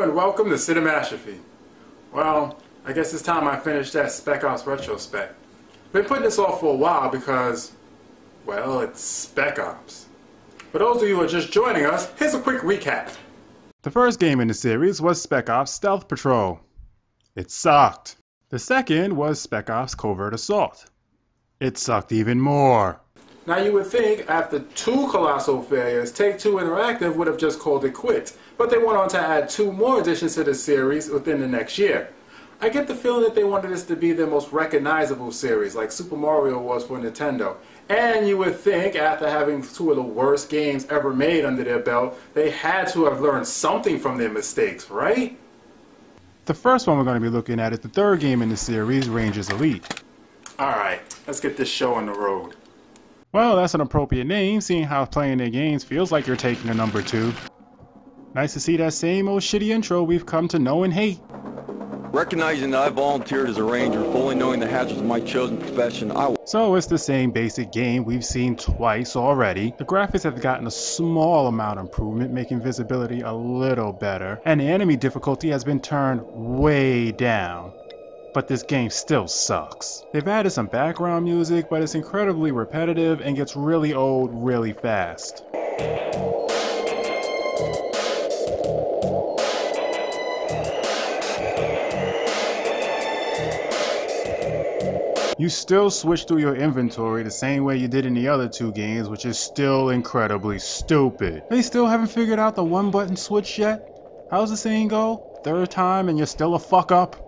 and welcome to Cinematography. Well, I guess it's time I finished that Spec Ops retrospect. Been putting this off for a while because, well, it's Spec Ops. For those of you who are just joining us, here's a quick recap. The first game in the series was Spec Ops Stealth Patrol. It sucked. The second was Spec Ops Covert Assault. It sucked even more. Now you would think after two colossal failures, Take-Two Interactive would have just called it quits, but they went on to add two more additions to the series within the next year. I get the feeling that they wanted this to be their most recognizable series, like Super Mario was for Nintendo. And you would think after having two of the worst games ever made under their belt, they had to have learned something from their mistakes, right? The first one we're going to be looking at is the third game in the series, Rangers Elite. Alright, let's get this show on the road. Well, that's an appropriate name, seeing how playing their games feels like you're taking a number 2. Nice to see that same old shitty intro we've come to know and hate. Recognizing that I volunteered as a ranger, fully knowing the hazards of my chosen profession, So it's the same basic game we've seen twice already. The graphics have gotten a small amount of improvement, making visibility a little better, and the enemy difficulty has been turned way down. But this game still sucks. They've added some background music, but it's incredibly repetitive and gets really old really fast. You still switch through your inventory the same way you did in the other two games, which is still incredibly stupid. They still haven't figured out the one button switch yet? How's the saying go? Third time and you're still a fuck up?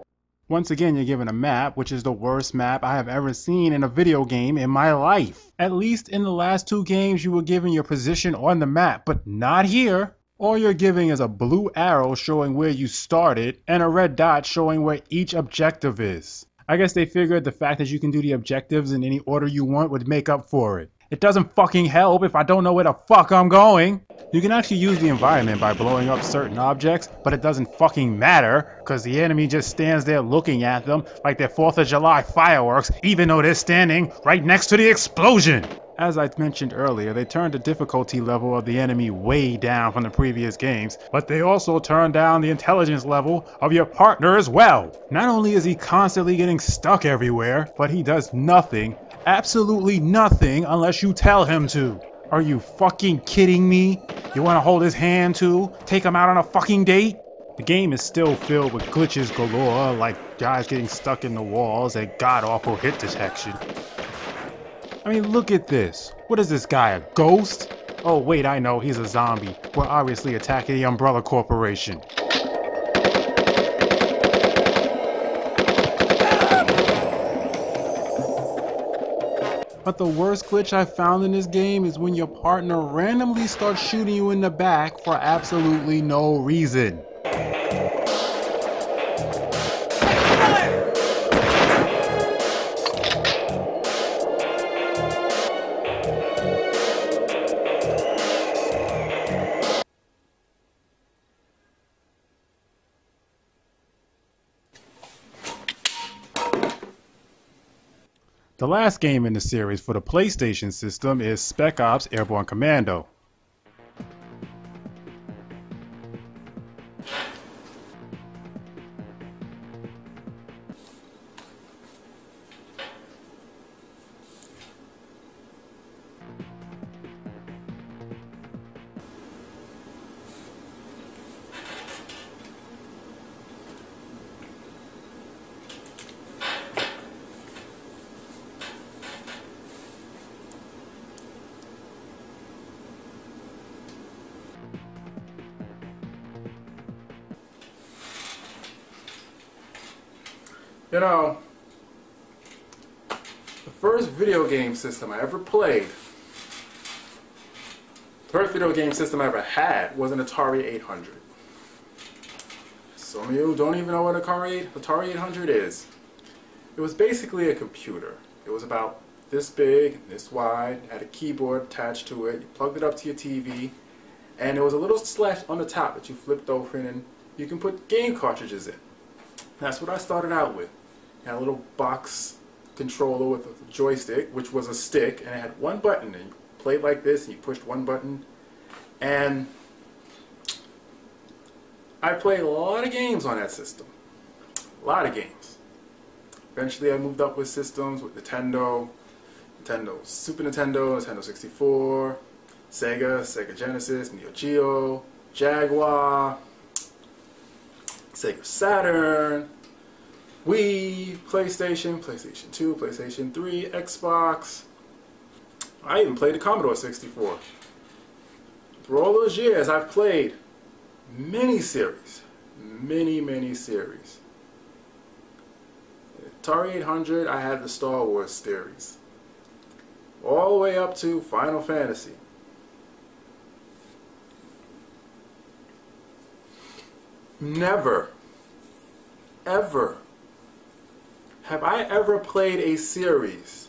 Once again, you're given a map, which is the worst map I have ever seen in a video game in my life. At least in the last two games you were given your position on the map, but not here. All you're giving is a blue arrow showing where you started and a red dot showing where each objective is. I guess they figured the fact that you can do the objectives in any order you want would make up for it. It doesn't fucking help if I don't know where the fuck I'm going. You can actually use the environment by blowing up certain objects, but it doesn't fucking matter, because the enemy just stands there looking at them like they're 4th of July fireworks, even though they're standing right next to the explosion. As I mentioned earlier, they turned the difficulty level of the enemy way down from the previous games, but they also turned down the intelligence level of your partner as well. Not only is he constantly getting stuck everywhere, but he does nothing, absolutely nothing, unless you tell him to. Are you fucking kidding me? You want to hold his hand too? Take him out on a fucking date? The game is still filled with glitches galore, like guys getting stuck in the walls and god-awful hit detection. I mean, look at this. What is this guy, a ghost? Oh wait, I know, he's a zombie. We're obviously attacking the Umbrella Corporation. But the worst glitch I found in this game is when your partner randomly starts shooting you in the back for absolutely no reason. The last game in the series for the PlayStation system is Spec Ops Airborne Commando. You know, the first video game system I ever played, the first video game system I ever had was an Atari 800. Some of you don't even know what Atari 800 is. It was basically a computer. It was about this big, this wide, had a keyboard attached to it, you plugged it up to your TV, and there was a little slash on the top that you flipped open and you can put game cartridges in. That's what I started out with. Had a little box controller with a joystick, which was a stick, and it had one button, and you played like this, and you pushed one button, and I played a lot of games on that system. A lot of games. Eventually I moved up with systems with Nintendo, Super Nintendo, Nintendo 64, Sega Genesis, Neo Geo, Jaguar, Sega Saturn, Wii, PlayStation 2, PlayStation 3, Xbox. I even played the Commodore 64. For all those years, I've played many series. Many series. Atari 800, I had the Star Wars series. All the way up to Final Fantasy. Never, ever have I ever played a series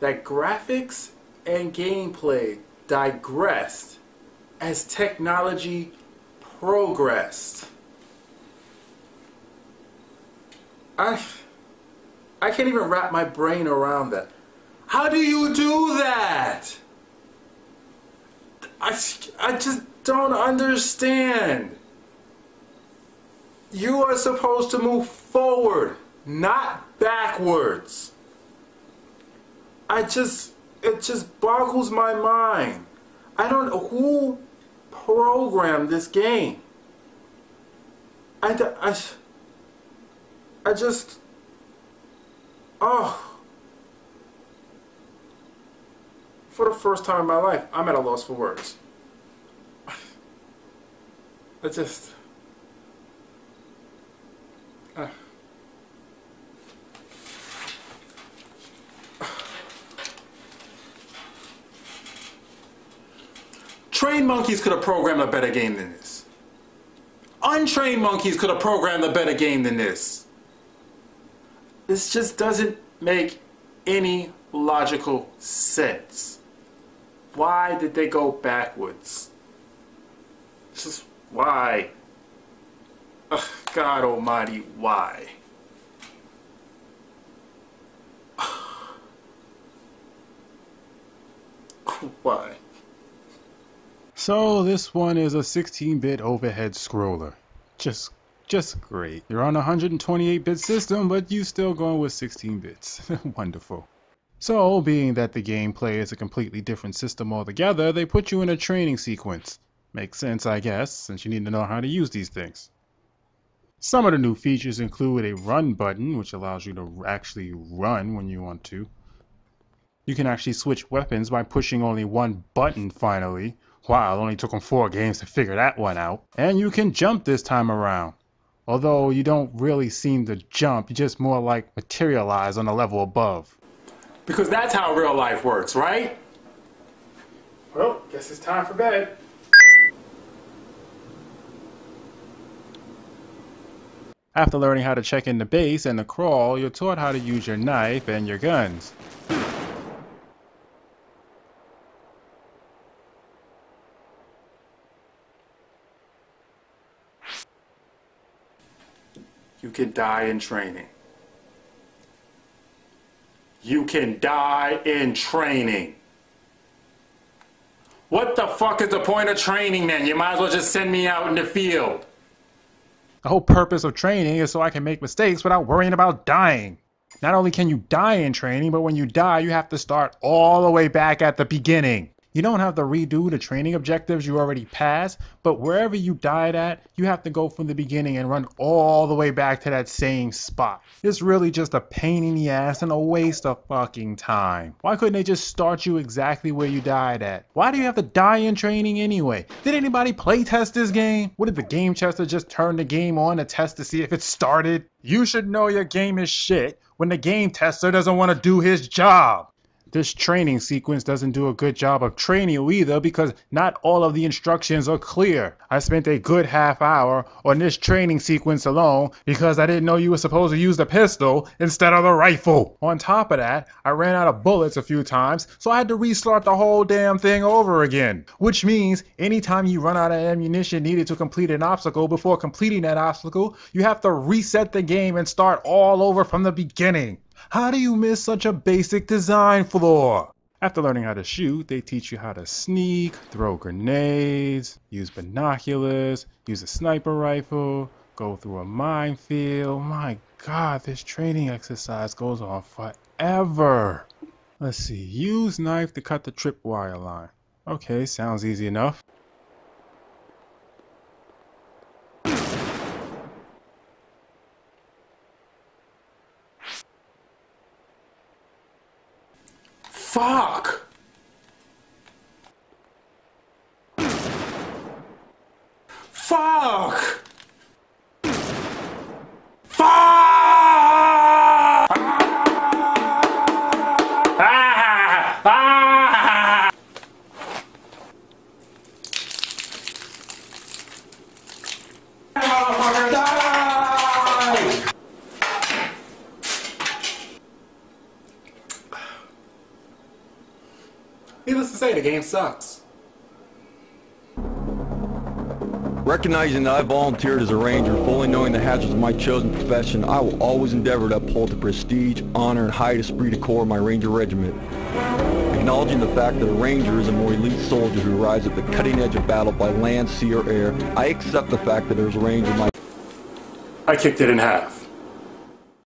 that graphics and gameplay digressed as technology progressed. I can't even wrap my brain around that. How do you do that? I just don't understand. You are supposed to move forward, not backwards. It just boggles my mind. I don't know who programmed this game. For the first time in my life, I'm at a loss for words. Trained monkeys could have programmed a better game than this. Untrained monkeys could have programmed a better game than this. This just doesn't make any logical sense. Why did they go backwards? Just why? Ugh, God almighty, why? Why? So this one is a 16-bit overhead scroller. Just great. You're on a 128-bit system, but you still going with 16 bits. Wonderful. So, being that the gameplay is a completely different system altogether, they put you in a training sequence. Makes sense, I guess, since you need to know how to use these things. Some of the new features include a run button, which allows you to actually run when you want to. You can actually switch weapons by pushing only one button finally. Wow, it only took them 4 games to figure that one out. And you can jump this time around. Although you don't really seem to jump, you just more like materialize on the level above. Because that's how real life works, right? Well, guess it's time for bed. After learning how to check in the base and the crawl, you're taught how to use your knife and your guns. You can die in training. You can die in training. What the fuck is the point of training then? You might as well just send me out in the field. The whole purpose of training is so I can make mistakes without worrying about dying. Not only can you die in training, but when you die, you have to start all the way back at the beginning. You don't have to redo the training objectives you already passed, but wherever you died at, you have to go from the beginning and run all the way back to that same spot. It's really just a pain in the ass and a waste of fucking time. Why couldn't they just start you exactly where you died at? Why do you have to die in training anyway? Did anybody play test this game? What did the game tester just turn the game on to test to see if it started? You should know your game is shit when the game tester doesn't want to do his job. This training sequence doesn't do a good job of training you either because not all of the instructions are clear. I spent a good half hour on this training sequence alone because I didn't know you were supposed to use the pistol instead of the rifle. On top of that, I ran out of bullets a few times, so I had to restart the whole damn thing over again. Which means anytime you run out of ammunition needed to complete an obstacle, before completing that obstacle, you have to reset the game and start all over from the beginning. How do you miss such a basic design flaw? After learning how to shoot, they teach you how to sneak, throw grenades, use binoculars, use a sniper rifle, go through a minefield. My God, this training exercise goes on forever. Let's see, use knife to cut the tripwire line. Okay, sounds easy enough. Fuck! Fuck! Fuck! Ah! Ah! Motherfucker, die! Needless to say, the game sucks. Recognizing that I volunteered as a ranger, fully knowing the hazards of my chosen profession, I will always endeavor to uphold the prestige, honor, and high esprit de corps of my ranger regiment. Acknowledging the fact that a ranger is a more elite soldier who arrives at the cutting edge of battle by land, sea, or air, I accept the fact that there's a ranger in my... I kicked it in half.